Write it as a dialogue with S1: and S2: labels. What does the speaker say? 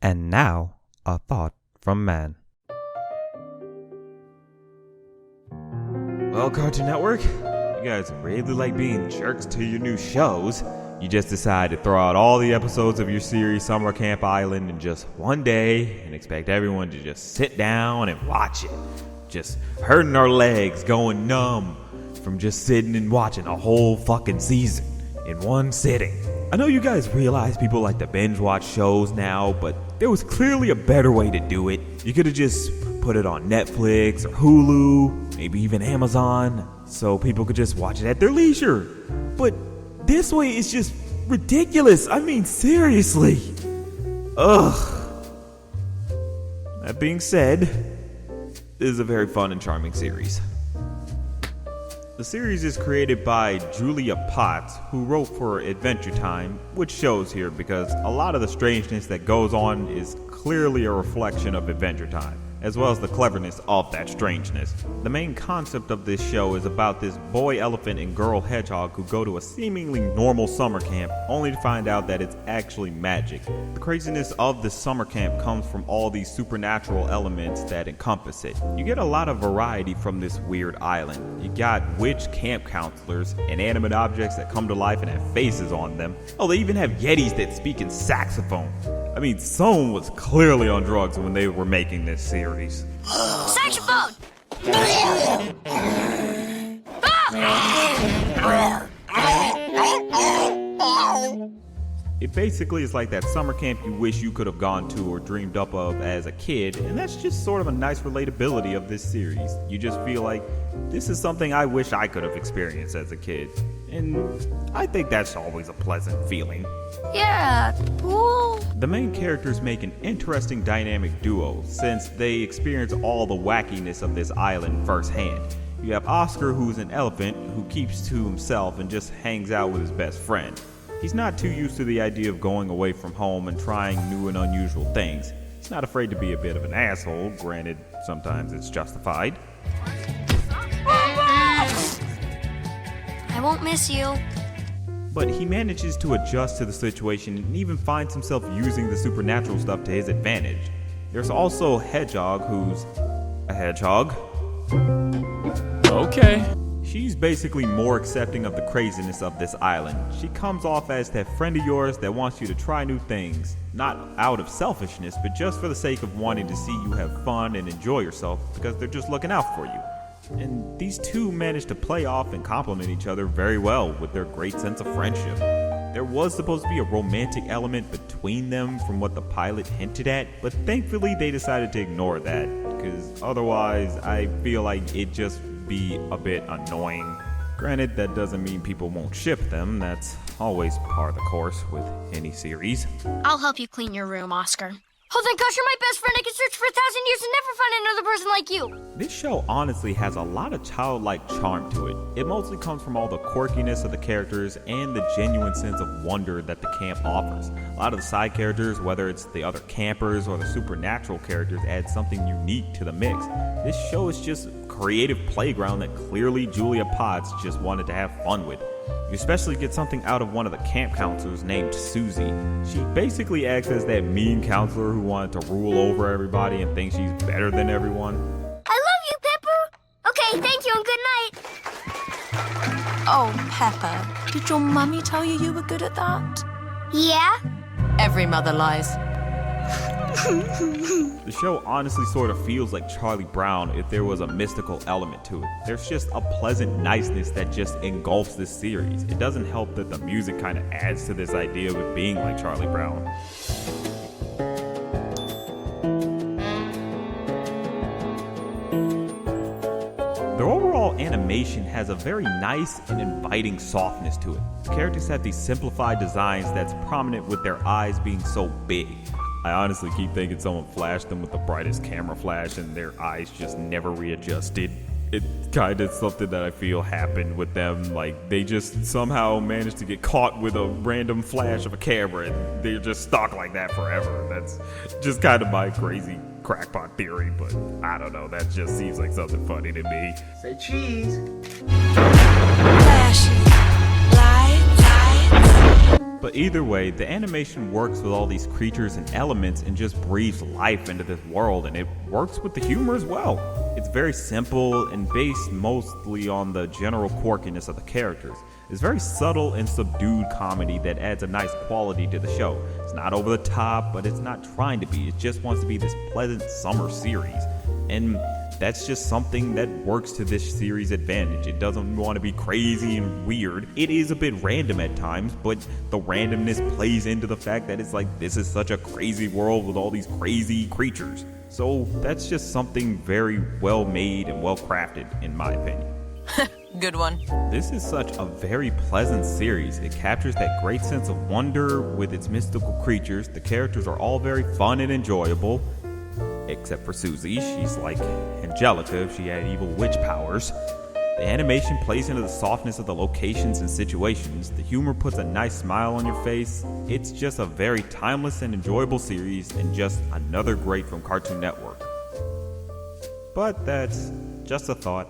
S1: And now, a thought from man. Well, Cartoon Network, you guys really like being jerks to your new shows. You just decide to throw out all the episodes of your series Summer Camp Island in just one day and expect everyone to just sit down and watch it. Just hurting our legs, going numb from just sitting and watching a whole fucking season in one sitting. I know you guys realize people like to binge watch shows now, but there was clearly a better way to do it. You could have just put it on Netflix or Hulu, maybe even Amazon, so people could just watch it at their leisure. But this way is just ridiculous. I mean, seriously. Ugh. That being said, this is a very fun and charming series. The series is created by Julia Potts, who wrote for Adventure Time, which shows here because a lot of the strangeness that goes on is clearly a reflection of Adventure Time, as well as the cleverness of that strangeness. The main concept of this show is about this boy elephant and girl hedgehog who go to a seemingly normal summer camp, only to find out that it's actually magic. The craziness of this summer camp comes from all these supernatural elements that encompass it. You get a lot of variety from this weird island. You got witch camp counselors, inanimate objects that come to life and have faces on them. Oh, they even have yetis that speak in saxophone. I mean, someone was clearly on drugs when they were making this series.
S2: Saxophone!
S1: It basically is like that summer camp you wish you could have gone to or dreamed up of as a kid, and that's just sort of a nice relatability of this series. You just feel like, this is something I wish I could have experienced as a kid. And I think that's always a pleasant feeling.
S2: Yeah, cool.
S1: The main characters make an interesting dynamic duo since they experience all the wackiness of this island firsthand. You have Oscar, who's an elephant who keeps to himself and just hangs out with his best friend. He's not too used to the idea of going away from home and trying new and unusual things. He's not afraid to be a bit of an asshole, granted sometimes it's justified.
S2: I won't miss you.
S1: But he manages to adjust to the situation and even finds himself using the supernatural stuff to his advantage. There's also Hedgehog, who's a hedgehog.
S3: Okay.
S1: She's basically more accepting of the craziness of this island. She comes off as that friend of yours that wants you to try new things, not out of selfishness, but just for the sake of wanting to see you have fun and enjoy yourself because they're just looking out for you. And these two manage to play off and complement each other very well with their great sense of friendship. There was supposed to be a romantic element between them from what the pilot hinted at, but thankfully they decided to ignore that, because otherwise I feel like it'd just be a bit annoying. Granted, that doesn't mean people won't ship them. That's always par of the course with any series.
S2: I'll help you clean your room, Oscar. Oh, thank gosh, you're my best friend. I can search for 1,000 years and never find another person like you.
S1: This show honestly has a lot of childlike charm to it. It mostly comes from all the quirkiness of the characters and the genuine sense of wonder that the camp offers. A lot of the side characters, whether it's the other campers or the supernatural characters, add something unique to the mix. This show is just a creative playground that clearly Julia Potts just wanted to have fun with. You especially get something out of one of the camp counselors named Susie. She basically acts as that mean counselor who wanted to rule over everybody and thinks she's better than everyone.
S2: I love you, Pepper. Okay, thank you and good night.
S4: Oh, Pepper, did your mummy tell you you were good at that?
S2: Yeah?
S4: Every mother lies.
S1: The show honestly sort of feels like Charlie Brown if there was a mystical element to it. There's just a pleasant niceness that just engulfs this series. It doesn't help that the music kind of adds to this idea of it being like Charlie Brown. The overall animation has a very nice and inviting softness to it. The characters have these simplified designs that's prominent with their eyes being so big. I honestly keep thinking someone flashed them with the brightest camera flash and their eyes just never readjusted. It's kind of something that I feel happened with them. Like, they just somehow managed to get caught with a random flash of a camera and they're just stuck like that forever. That's just kind of my crazy crackpot theory, but I don't know. That just seems like something funny to me.
S5: Say cheese.
S4: Flashing lights.
S1: But either way, the animation works with all these creatures and elements and just breathes life into this world, and it works with the humor as well. It's very simple and based mostly on the general quirkiness of the characters. It's very subtle and subdued comedy that adds a nice quality to the show. It's not over the top, but it's not trying to be. It just wants to be this pleasant summer series. And that's just something that works to this series' advantage. It doesn't want to be crazy and weird. It is a bit random at times, but the randomness plays into the fact that it's like, this is such a crazy world with all these crazy creatures. So that's just something very well made and well crafted, in my opinion.
S4: Good one.
S1: This is such a very pleasant series. It captures that great sense of wonder with its mystical creatures. The characters are all very fun and enjoyable. Except for Susie, she's like Angelica if she had evil witch powers. The animation plays into the softness of the locations and situations. The humor puts a nice smile on your face. It's just a very timeless and enjoyable series, and just another great from Cartoon Network. But that's just a thought.